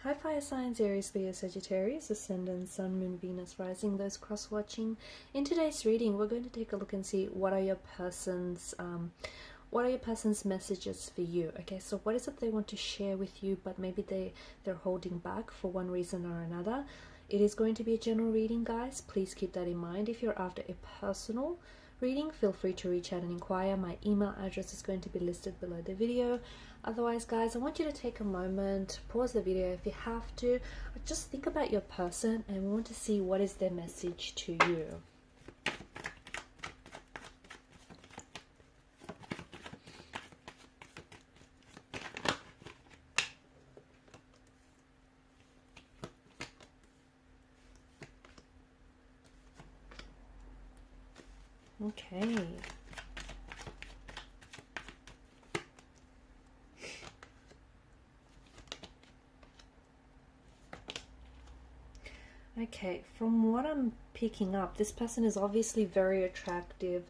Hi fire signs, Aries, Leo, Sagittarius, Ascendant, Sun, Moon, Venus, Rising, those cross-watching. In today's reading, we're going to take a look and see what are your person's messages for you. Okay, so what is it they want to share with you, but maybe they're holding back for one reason or another. It is going to be a general reading, guys. Please keep that in mind. If you're after a personal reading, feel free to reach out and inquire. My email address is going to be listed below the video. Otherwise, guys, I want you to take a moment, pause the video if you have to, or just think about your person, and we want to see what is their message to you. Okay. Okay, from what I'm picking up, this person is obviously very attractive,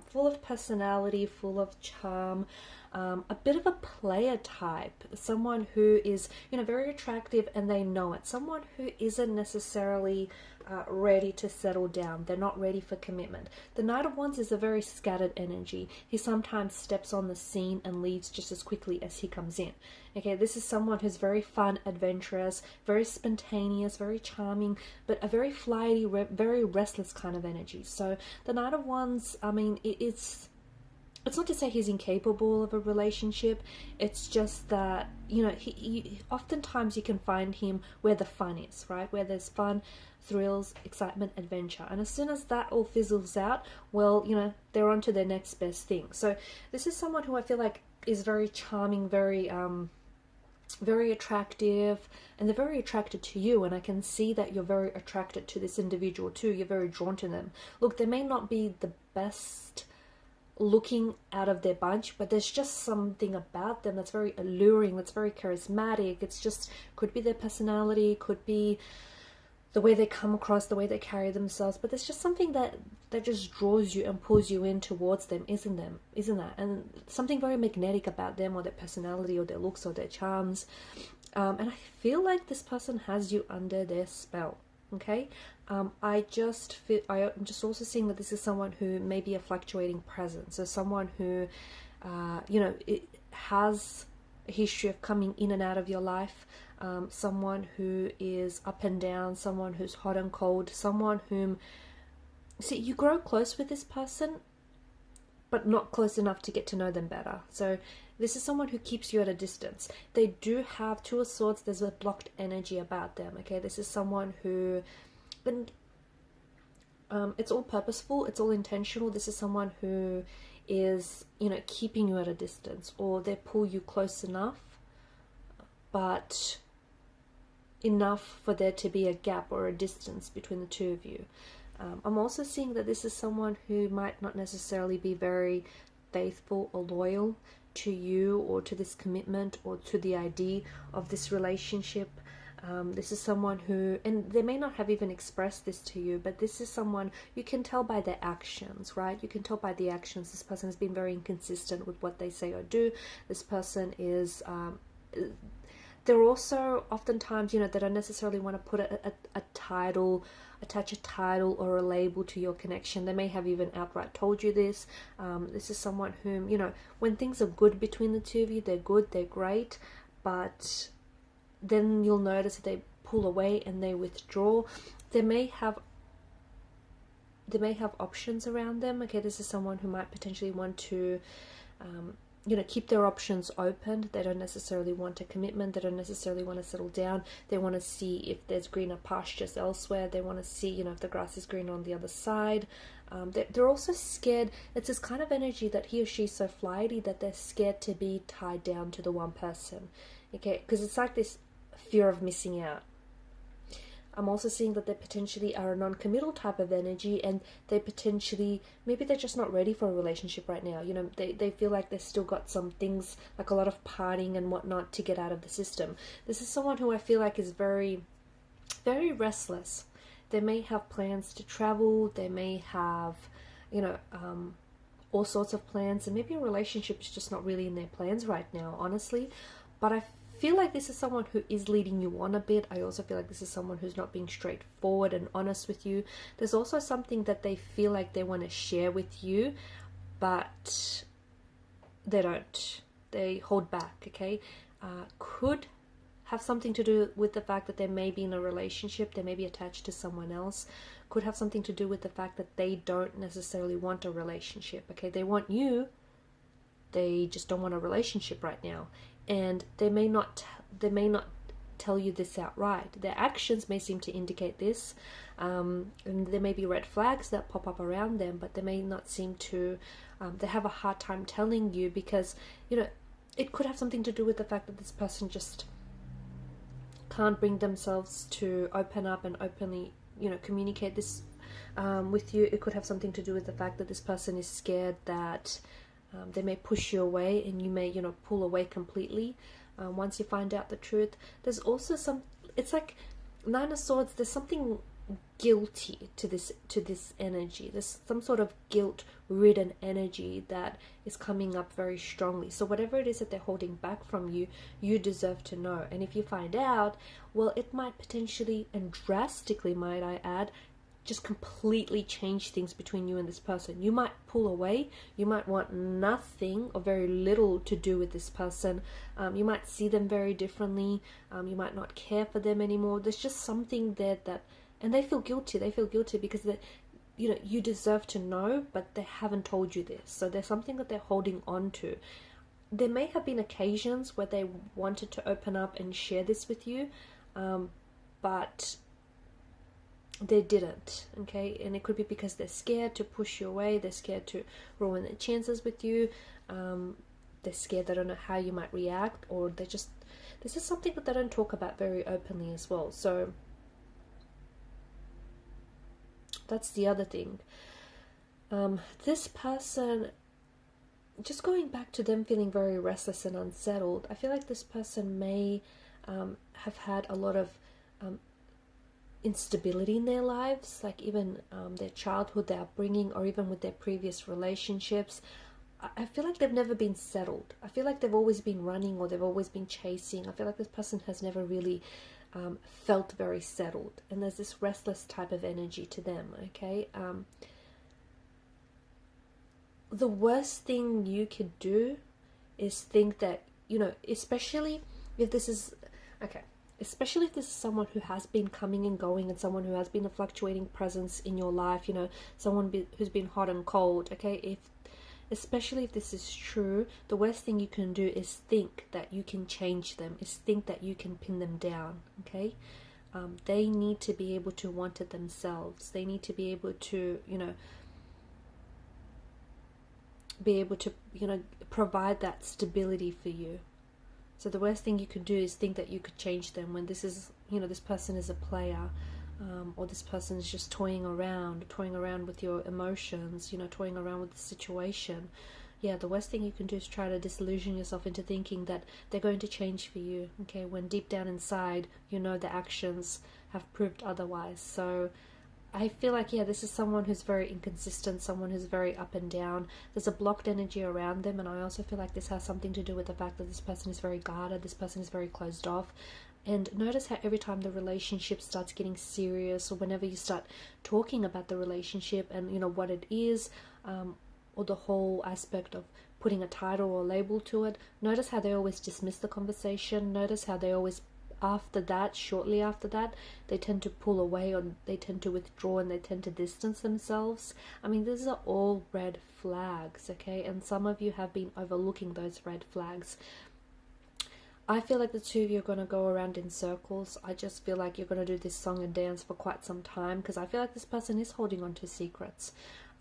full of personality, full of charm, a bit of a player type, someone who is, very attractive and they know it, someone who isn't necessarily ready to settle down. They're not ready for commitment. The Knight of Wands is a very scattered energy. He sometimes steps on the scene and leaves just as quickly as he comes in. Okay, this is someone who's very fun, adventurous, very spontaneous, very charming, but a very flighty, very restless kind of energy. So the Knight of Wands, I mean, it's not to say he's incapable of a relationship. It's just that, he oftentimes you can find him where the fun is, right? Where there's fun, thrills, excitement, adventure. And as soon as that all fizzles out, well, they're on to their next best thing. So this is someone who I feel like is very charming, very attractive, and they're very attracted to you, and I can see that you're very attracted to this individual too. You're very drawn to them. Look, they may not be the best looking out of their bunch, but there's just something about them that's very alluring, that's very charismatic. It's just, could be their personality, could be the way they come across, the way they carry themselves, but there's just something that just draws you and pulls you in towards them, isn't that? And something very magnetic about them, or their personality, or their looks, or their charms. And I feel like this person has you under their spell. Okay, I'm just also seeing that this is someone who may be a fluctuating presence, so someone who, it has a history of coming in and out of your life, someone who is up and down, someone who's hot and cold, someone whom, see, you grow close with this person, but not close enough to get to know them better. So this is someone who keeps you at a distance. They do have Two of Swords. There's a blocked energy about them. Okay, this is someone who, and it's all purposeful. It's all intentional. This is someone who is, keeping you at a distance, or they pull you close enough, but enough for there to be a gap or a distance between the two of you. I'm also seeing that this is someone who might not necessarily be very faithful or loyal to you, or to this commitment, or to the idea of this relationship. This is someone who, and they may not have even expressed this to you, but this is someone you can tell by their actions, right? You can tell by the actions. This person has been very inconsistent with what they say or do. This person is, they're also oftentimes, they don't necessarily want to put a title, attach a title or a label to your connection. They may have even outright told you this. This is someone whom, when things are good between the two of you, they're good, they're great, but then you'll notice that they pull away and they withdraw. They may have options around them. Okay, this is someone who might potentially want to keep their options open. They don't necessarily want a commitment. They don't necessarily want to settle down. They want to see if there's greener pastures elsewhere. They want to see, if the grass is green on the other side. They're also scared. It's this kind of energy that he or she's so flighty that they're scared to be tied down to the one person. Okay, because it's like this fear of missing out. I'm also seeing that they potentially are a non-committal type of energy, and they potentially, maybe they're just not ready for a relationship right now. They feel like they've still got some things, like a lot of partying and whatnot, to get out of the system. This is someone who I feel like is very, very restless. They may have plans to travel. They may have, all sorts of plans, and maybe a relationship is just not really in their plans right now, honestly. But I feel like this is someone who is leading you on a bit. I also feel like this is someone who's not being straightforward and honest with you. There's also something that they feel like they want to share with you, but they don't. They hold back, okay? Could have something to do with the fact that they may be in a relationship, they may be attached to someone else. Could have something to do with the fact that they don't necessarily want a relationship, okay? They want you, they just don't want a relationship right now. And they may not tell you this outright. Their actions may seem to indicate this, and there may be red flags that pop up around them, but they may not seem to, they have a hard time telling you, because, you know, it could have something to do with the fact that this person just can't bring themselves to open up and openly, you know, communicate this with you. It could have something to do with the fact that this person is scared that they may push you away, and you may, you know, pull away completely once you find out the truth. There's also some, it's like Nine of Swords, there's something guilty to this energy. There's some sort of guilt-ridden energy that is coming up very strongly. So whatever it is that they're holding back from you, you deserve to know. And if you find out, well, it might potentially, and drastically might I add, just completely change things between you and this person. You might pull away. You might want nothing or very little to do with this person. You might see them very differently. You might not care for them anymore. There's just something there that, and they feel guilty. They feel guilty because they, you know, you deserve to know, but they haven't told you this. So there's something that they're holding on to. There may have been occasions where they wanted to open up and share this with you, but they didn't, okay? And it could be because they're scared to push you away, they're scared to ruin their chances with you, they're scared, they don't know how you might react, or they just, this is something that they don't talk about very openly as well. So that's the other thing. This person, just going back to them feeling very restless and unsettled, I feel like this person may have had a lot of instability in their lives, like even their childhood, their upbringing, or even with their previous relationships. I feel like they've never been settled. I feel like they've always been running, or they've always been chasing. I feel like this person has never really felt very settled, and there's this restless type of energy to them, okay? The worst thing you could do is think that, you know, especially if this is, okay, especially if this is someone who has been coming and going, and someone who has been a fluctuating presence in your life, you know, someone who's been hot and cold, okay? Especially if this is true, the worst thing you can do is think that you can change them, is think that you can pin them down, okay? They need to be able to want it themselves. They need to be able to, you know, provide that stability for you. So the worst thing you could do is think that you could change them, when this is, you know, this person is a player, or this person is just toying around with your emotions, you know, toying around with the situation. Yeah, the worst thing you can do is try to disillusion yourself into thinking that they're going to change for you, okay, when deep down inside, you know, the actions have proved otherwise. So I feel like, yeah, this is someone who's very inconsistent, someone who's very up and down. There's a blocked energy around them, and I also feel like this has something to do with the fact that this person is very guarded, this person is very closed off. And notice how every time the relationship starts getting serious, or whenever you start talking about the relationship and, you know, what it is, or the whole aspect of putting a title or label to it, notice how they always dismiss the conversation. Notice how they always, after that, shortly after that, they tend to pull away, or they tend to withdraw, and they tend to distance themselves. I mean, these are all red flags, okay? And some of you have been overlooking those red flags. I feel like the two of you are going to go around in circles. I just feel like you're going to do this song and dance for quite some time, because I feel like this person is holding on to secrets.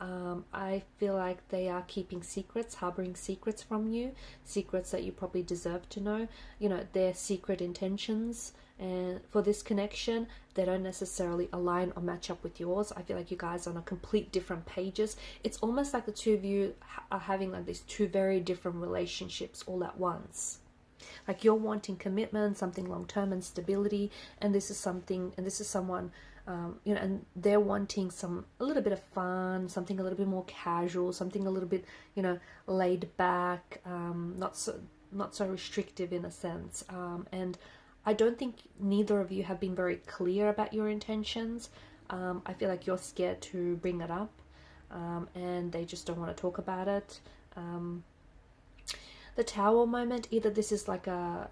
I feel like they are keeping secrets, harboring secrets from you, secrets that you probably deserve to know. You know, their secret intentions and for this connection, they don't necessarily align or match up with yours. I feel like you guys are on a complete different pages. It's almost like the two of you are having like these two very different relationships all at once. Like you're wanting commitment, something long-term and stability, and this is someone, you know, and they're wanting a little bit of fun, something a little bit more casual, something a little bit, you know, laid back, not not so restrictive in a sense. And I don't think neither of you have been very clear about your intentions. I feel like you're scared to bring it up, and they just don't want to talk about it. The Tower moment, either this is like a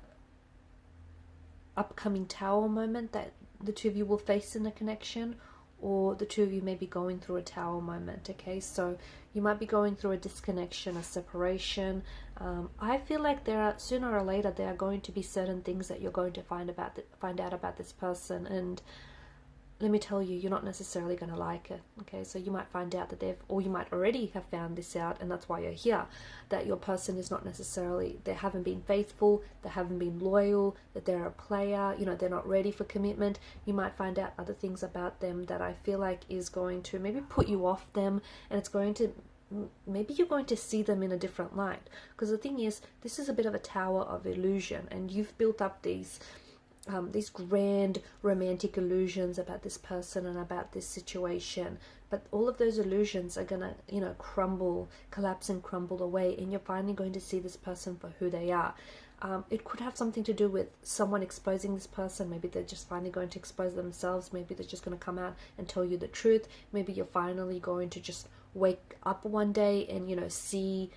upcoming Tower moment that the two of you will face in a connection, or the two of you may be going through a Tower moment. Okay, so you might be going through a disconnection, a separation. I feel like there are, sooner or later, there are going to be certain things that you're going to find out about this person, and let me tell you, you're not necessarily going to like it. Okay, so you might find out that or you might already have found this out, and that's why you're here, that your person is not necessarily, they haven't been faithful, they haven't been loyal, that they're a player, you know, they're not ready for commitment. You might find out other things about them that I feel like is going to maybe put you off them, and it's going to, maybe you're going to see them in a different light. Because the thing is, this is a bit of a tower of illusion, and you've built up these grand romantic illusions about this person and about this situation, but all of those illusions are gonna, you know, collapse and crumble away, and you're finally going to see this person for who they are. It could have something to do with someone exposing this person. Maybe they're just finally going to expose themselves. Maybe they're just going to come out and tell you the truth. Maybe you're finally going to just wake up one day and, you know, see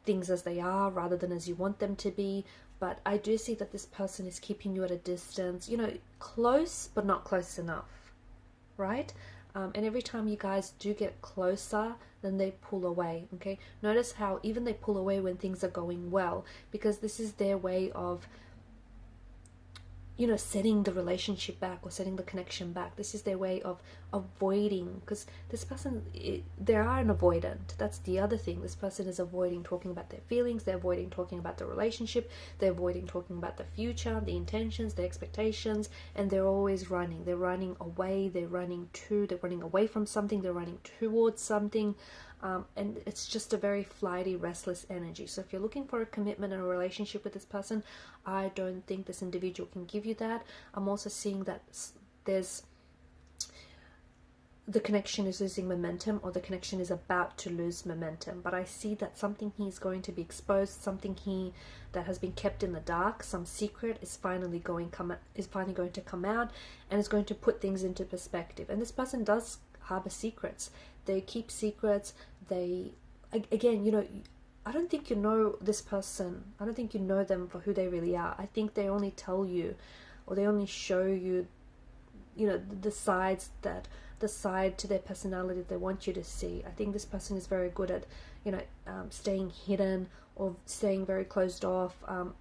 things as they are rather than as you want them to be. But I do see that this person is keeping you at a distance, you know, close but not close enough, right? And every time you guys do get closer, then they pull away. Okay, notice how even they pull away when things are going well, because this is their way of, you know, setting the relationship back or setting the connection back. This is their way of avoiding, because this person, they are an avoidant. That's the other thing. This person is avoiding talking about their feelings. They're avoiding talking about the relationship. They're avoiding talking about the future, the intentions, the expectations, and they're always running. They're running away. They're running away from something. They're running towards something. And it's just a very flighty, restless energy. So if you're looking for a commitment and a relationship with this person, I don't think this individual can give you that. I'm also seeing that the connection is losing momentum, or the connection is about to lose momentum. But I see that something he's going to be exposed, something that has been kept in the dark, some secret is finally going to come out, and is going to put things into perspective. And this person does harbor secrets. They keep secrets. Again, you know, I don't think you know this person. I don't think you know them for who they really are. I think they only tell you, or they only show you, you know, the side to their personality they want you to see. I think this person is very good at, you know, staying hidden or staying very closed off,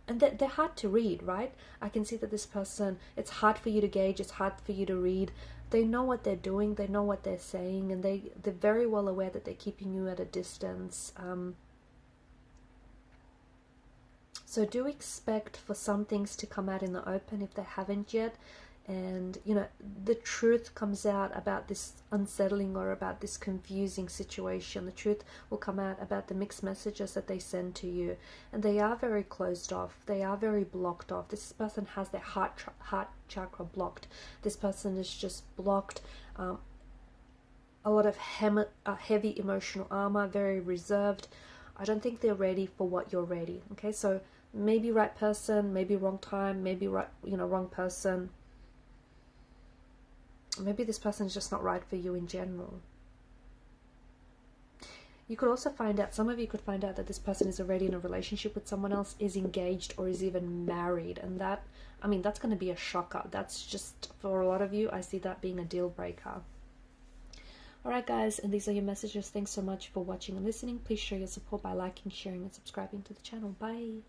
and they're hard to read, right? I can see that this person, it's hard for you to gauge, it's hard for you to read. They know what they're doing, they know what they're saying, and they're very well aware that they're keeping you at a distance. So do expect for some things to come out in the open if they haven't yet. And, you know, the truth comes out about this unsettling or about this confusing situation. The truth will come out about the mixed messages that they send to you. And they are very closed off. They are very blocked off. This person has their heart chakra blocked. This person is just blocked. A lot of heavy emotional armor, very reserved. I don't think they're ready for what you're ready. Okay, so maybe right person, maybe wrong time, maybe right, you know, wrong person. Maybe this person is just not right for you in general. You could also find out, some of you could find out that this person is already in a relationship with someone else, is engaged, or is even married. And that, I mean, that's going to be a shocker. That's just, for a lot of you, I see that being a deal breaker. Alright guys, and these are your messages. Thanks so much for watching and listening. Please show your support by liking, sharing, and subscribing to the channel. Bye!